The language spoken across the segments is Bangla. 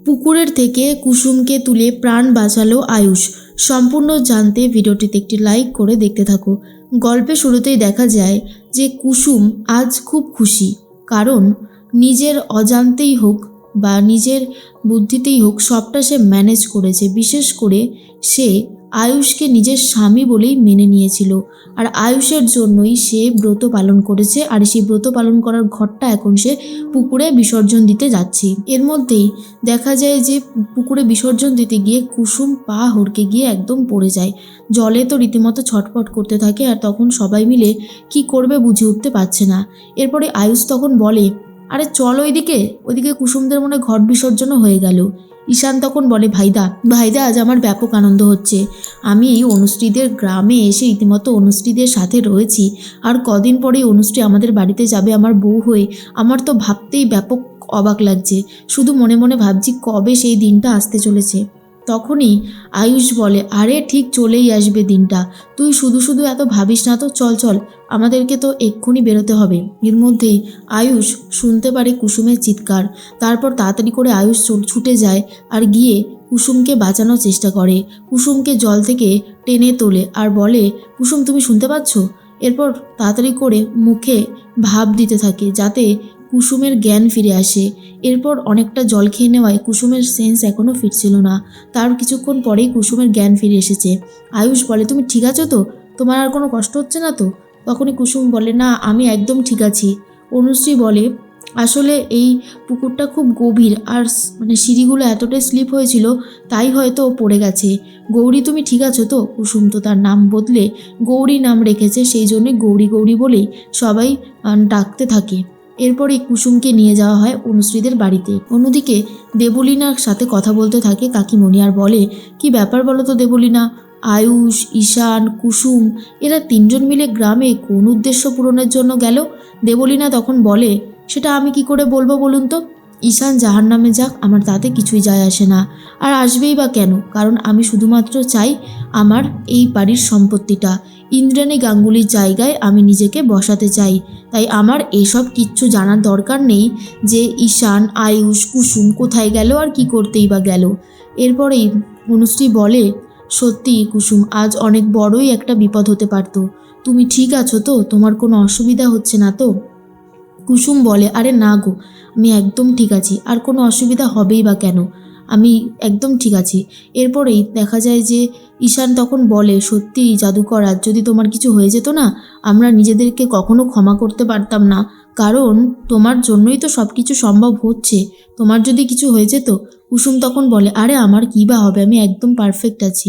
পুকুরের থেকে কুসুমকে তুলে প্রাণ বাঁচালো আয়ুষ। সম্পূর্ণ জানতে ভিডিওটিতে একটি লাইক করে দেখতে থাকো। গল্পে শুরুতেই দেখা যায় যে কুসুম আজ খুব খুশি, কারণ নিজের অজান্তেই হোক বা নিজের বুদ্ধিতেই হোক সবটা সে ম্যানেজ করেছে। বিশেষ করে সে আয়ুষকে নিজের স্বামী বলেই মেনে নিয়েছিল, আর আয়ুষের জন্যই সে ব্রত পালন করেছে। আর সেই ব্রত পালন করার ঘরটা এখন সে পুকুরে বিসর্জন দিতে যাচ্ছে। এর মধ্যেই দেখা যায় যে পুকুরে বিসর্জন দিতে গিয়ে কুসুম পা হড়কে গিয়ে একদম পড়ে যায়। জলে তো রীতিমতো ছটফট করতে থাকে, আর তখন সবাই মিলে কি করবে বুঝে উঠতে পারছে না। এরপরে আয়ুষ তখন বলে, আরে চল ওইদিকে কুসুমদের মনে ঘট বিসর্জনও হয়ে গেল। ঈশান তখন বলে, ভাইদা আজ আমার ব্যাপক আনন্দ হচ্ছে। আমি এই অনুশ্রীদের গ্রামে এসে রীতিমতো অনুশ্রীদের সাথে রয়েছি, আর কদিন পরেই অনুশ্রী আমাদের বাড়িতে যাবে আমার বউ হয়ে। আমার তো ভাবতেই ব্যাপক অবাক লাগছে, শুধু মনে মনে ভাবছি কবে সেই দিনটা আসতে চলেছে। তখনই আয়ুষ বলে, আরে ঠিক চলেই আসবে দিনটা, তুই শুধু শুধু এত ভাবিস না তো, চল আমাদেরকে তো এক্ষুনি বেরোতে হবে। এর মধ্যেই আয়ুষ শুনতে পারে কুসুমের চিৎকার। তারপর তাড়াতাড়ি করে আয়ুষ ছুটে যায় আর গিয়ে কুসুমকে বাঁচানোর চেষ্টা করে। কুসুমকে জল থেকে টেনে তোলে আর বলে, কুসুম তুমি শুনতে পাচ্ছ? এরপর তাড়াতাড়ি করে মুখে ভাপ দিতে থাকে যাতে কুসুমের জ্ঞান ফিরে আসে। এরপর অনেকটা জল খেয়ে নেওয়ায় কুসুমের সেন্স এখনও ফিরছিল না। তার কিছুক্ষণ পরেই কুসুমের জ্ঞান ফিরে এসেছে। আয়ুষ বলে, তুমি ঠিক আছো তো? তোমার আর কোনো কষ্ট হচ্ছে না তো? তখনই কুসুম বলে, না আমি একদম ঠিক আছি। অনুশ্রী বলে, আসলে এই পুকুরটা খুব গভীর, আর সিঁড়িগুলো এতটাই স্লিপ হয়েছিল তাই হয়তো ও পড়ে গেছে। গৌরী তুমি ঠিক আছো তো? কুসুম তো তার নাম বদলে গৌরী নাম রেখেছে, সেই জন্যে গৌরী বলেই সবাই ডাকতে থাকে। এরপরে কুসুমকে নিয়ে যাওয়া হয় অনুশ্রীদের বাড়িতে। অন্যদিকে দেবলীনার সাথে কথা বলতে থাকে কাকিমণি, আর বলে, কি ব্যাপার বলো তো দেবলীনা, আয়ুষ, ঈশান, কুসুম এরা তিনজন মিলে গ্রামে কোন উদ্দেশ্য পূরণের জন্য গেল? দেবলীনা তখন বলে, সেটা আমি কি করে বলবো বলুন তো? ঈশান জাহান্নামে যাক, আমার তাতে কিছুই যায় আসে না। আর আসবেই বা কেন? কারণ আমি শুধুমাত্র চাই আমার এই বাড়ির সম্পত্তিটা। ইন্দ্রাণী গাঙ্গুলির জায়গায় আমি নিজেকে বসাতে চাই। তাই আমার এসব কিচ্ছু জানার দরকার নেই যে ঈশান, আয়ুষ, কুসুম কোথায় গেল আর কি করতেই বা গেল। এরপরেই অনুশ্রী বলে, সত্যি কুসুম, আজ অনেক বড়ই একটা বিপদ হতে পারত। তুমি ঠিক আছো তো? তোমার কোনো অসুবিধা হচ্ছে না তো? কুসুম বলে, আরে না গো, আমি একদম ঠিক আছি, আর কোনো অসুবিধা হবেই বা কেন, আমি একদম ঠিক আছি। এরপরেই দেখা যায় যে ঈশান তখন বলে, সত্যি জাদুকর, আজ যদি তোমার কিছু হয়ে যেত না, আমরা নিজেদেরকে কখনো ক্ষমা করতে পারতাম না, কারণ তোমার জন্যই তো সব কিছু সম্ভব হচ্ছে। তোমার যদি কিছু হয়ে যেত। কুসুম তখন বলে, আরে আমার কী বা হবে, আমি একদম পারফেক্ট আছি।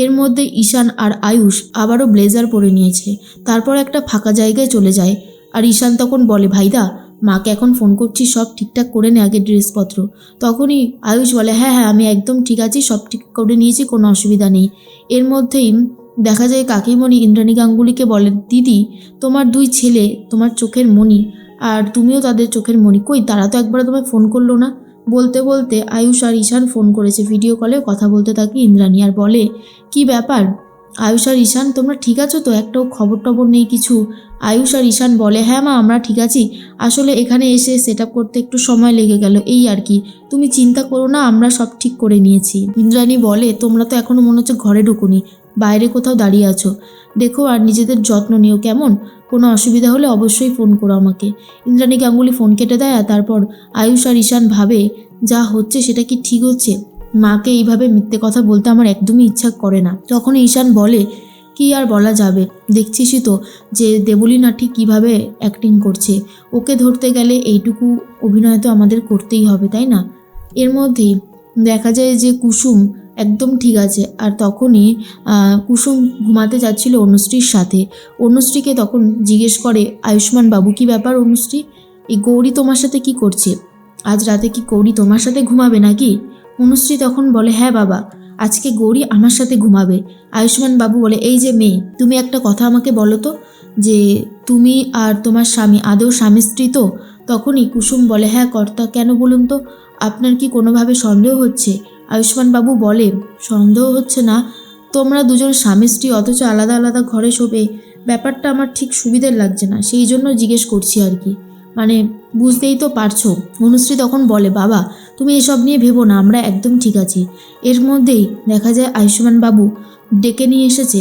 এর মধ্যে ঈশান আর আয়ুষ আবারও ব্লেজার পরে নিয়েছে। তারপর একটা ফাঁকা জায়গায় চলে যায়। আর ঈশান তখন বলে, ভাইদা মাকে এখন ফোন করছি, সব ঠিকঠাক করে নে আগে ড্রেসপত্র। তখনই আয়ুষ বলে, হ্যাঁ আমি একদম ঠিক আছি, সব ঠিক করে নিয়েছি, কোনো অসুবিধা নেই। এর মধ্যেই দেখা যায় কাকিমণি ইন্দ্রাণী গাঙ্গুলিকে বলে, দিদি তোমার দুই ছেলে তোমার চোখের মণি, আর তুমিও তাদের চোখের মণি, কই তারা তো একবার তোমায় ফোন করলো না? বলতে বলতে আয়ুষ আর ঈশান ফোন করেছে, ভিডিও কলেও কথা বলতে থাকে ইন্দ্রাণী, আর বলে, কি ব্যাপার আয়ুষ আর ঈশান, তোমরা ঠিক আছো তো? একটাও খবর টবর নেই কিছু? আয়ুষ আর ঈশান বলে, হ্যাঁ মা আমরা ঠিক আছি, আসলে এখানে এসে সেট আপ করতে একটু সময় লেগে গেল, এই আর কি, তুমি চিন্তা করো না, আমরা সব ঠিক করে নিয়েছি। ইন্দ্রাণী বলে, তোমরা তো এখনো মনে হচ্ছে ঘরে ঢুকুনি, বাইরে কোথাও দাঁড়িয়ে আছো, দেখো আর নিজেদের যত্ন নিও কেমন? কোনো অসুবিধা হলে অবশ্যই ফোন করো আমাকে। ইন্দ্রাণী গাঙ্গুলি ফোন কেটে দেয়। আর তারপর আয়ুষ আর ঈশান ভাবে, যা হচ্ছে সেটা কি ঠিক হচ্ছে? মাকে এইভাবে মিথ্যে কথা বলতে আমার একদমই ইচ্ছা করে না। তখন ঈশান বলে, কি আর বলা যাবে, দেখছিসই তো যে দেবলীনা ঠিক কীভাবে অ্যাক্টিং করছে, ওকে ধরতে গেলে এইটুকু অভিনয় তো আমাদের করতেই হবে, তাই না? এর মধ্যেই দেখা যায় যে কুসুম একদম ঠিক আছে। আর তখনই কুসুম ঘুমাতে যাচ্ছিল অনুশ্রীর সাথে। অনুশ্রীকে তখন জিজ্ঞেস করে আয়ুষ্মান বাবু, কি ব্যাপার অনুশ্রী, এই গৌরী তোমার সাথে কি করছে? আজ রাতে কি গৌরী তোমার সাথে ঘুমাবে নাকি? অনুশ্রী তখন বলে, হ্যাঁ বাবা, আজকে গৌরী আমার সাথে ঘুমাবে। আয়ুষ্মান বাবু বলে, এই যে মেয়ে, তুমি একটা কথা আমাকে বলো তো, যে তুমি আর তোমার স্বামী আদৌ স্বামী স্ত্রী তো? তখনই কুসুম বলে, হ্যাঁ কর্তা, কেন বলুন তো, আপনার কি কোনোভাবে সন্দেহ হচ্ছে? আয়ুষ্মান বাবু বলে, সন্দেহ হচ্ছে না, তোমরা দুজন স্বামী স্ত্রী অথচ আলাদা আলাদা ঘরে শোবে, ব্যাপারটা আমার ঠিক সুবিধের লাগছে না, সেই জন্য জিজ্ঞেস করছি আর কি, মানে বুঝতেই তো পারছো। অনুশ্রী তখন বলে, বাবা তুমি এসব নিয়ে ভেবো না, আমরা একদম ঠিক আছি। এর মধ্যেই দেখা যায় আয়ুষ্মান বাবু ডেকে নিয়ে এসেছে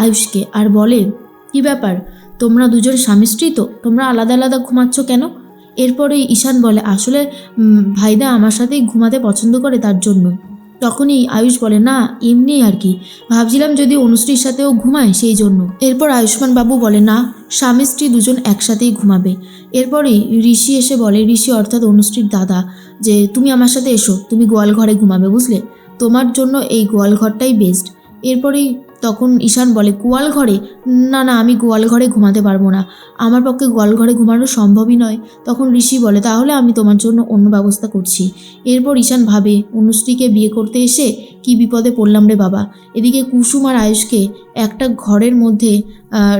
আয়ুষকে আর বলে, কি ব্যাপার, তোমরা দুজন স্বামী স্ত্রী তো, তোমরা আলাদা আলাদা ঘুমাচ্ছ কেন? এরপরে ঈশান বলে, আসলে ভাইদা আমার সাথেই ঘুমাতে পছন্দ করে তার জন্য। তখনই আয়ুষ বলে, না এমনি আর কি, ভাবছিলাম যদি অনুশ্রীর সাথেও ঘুমায় সেই জন্য। এরপর আয়ুষ্মান বাবু বলে, না স্বামী স্ত্রী দুজন একসাথেই ঘুমাবে। এরপরেই ঋষি এসে বলে, ঋষি অর্থাৎ অনুশ্রীর দাদা, যে তুমি আমার সাথে এসো, তুমি গোয়াল ঘরে ঘুমাবে, বুঝলে, তোমার জন্য এই গোয়াল ঘরটাই বেস্ট। এরপরেই তখন ঈশান বলে, গোয়াল ঘরে? না না, আমি গোয়াল ঘরে ঘুমাতে পারবো না, আমার পক্ষে গোয়াল ঘরে ঘুমানো সম্ভবই নয়। তখন ঋষি বলে, তাহলে আমি তোমার জন্য অন্য ব্যবস্থা করছি। এরপর ঈশান ভাবে, অনুশ্রীকে বিয়ে করতে এসে কি বিপদে পড়লাম রে বাবা। এদিকে কুসুম আর আয়ুষকে একটা ঘরের মধ্যে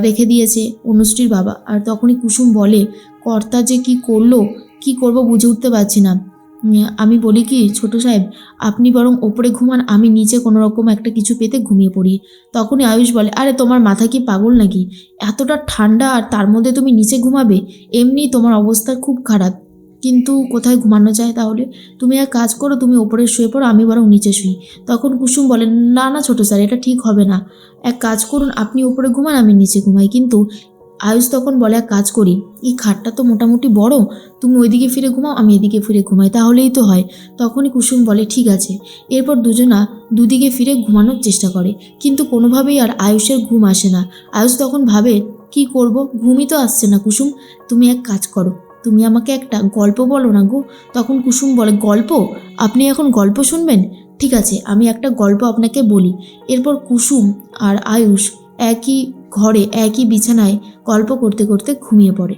রেখে দিয়েছে অনুশ্রীর বাবা। আর তখনই কুসুম বলে, কর্তা যে কি করলো, কি করব বুঝে উঠতে পারছি না। আমি বলি কি ছোট সাহেব, আপনি বরং ওপরে ঘুমান, আমি নিচে কোনো রকম একটা কিছু পেতে ঘুমিয়ে পড়ি। তখনই আয়ুষ বলে, আরে তোমার মাথা কি পাগল নাকি, এতটা ঠান্ডা আর তার মধ্যে তুমি নিচে ঘুমাবে? এমনি তোমার অবস্থা খুব খারাপ, কিন্তু কোথায় ঘুমানো যায় তাহলে? তুমি এক কাজ করো, তুমি ওপরে শুয়ে পড়ো, আমি বরং নিচে শুই। তখন কুসুম বলে, না না ছোট স্যার, এটা ঠিক হবে না, এক কাজ করুন, আপনি ওপরে ঘুমান, আমি নিচে ঘুমাই। কিন্তু আয়ুষ তখন বলে, এক কাজ করি, এই খাটটা তো মোটামুটি বড়, তুমি ওইদিকে ফিরে ঘুমাও, আমি এদিকে ফিরে ঘুমাই, তাহলেই তো হয়। তখনই কুসুম বলে, ঠিক আছে। এরপর দুজনা দুদিকে ফিরে ঘুমানোর চেষ্টা করে, কিন্তু কোনোভাবেই আর আয়ুষের ঘুম আসে না। আয়ুষ তখন ভাবে, কি করব, ঘুমই তো আসছে না। কুসুম, তুমি এক কাজ করো, তুমি আমাকে একটা গল্প বলো না গো। তখন কুসুম বলে, গল্প? আপনি এখন গল্প শুনবেন? ঠিক আছে, আমি একটা গল্প আপনাকে বলি। এরপর কুসুম আর আয়ুষ একই ঘরে একই বিছানায় গল্প করতে করতে ঘুমিয়ে পড়ে।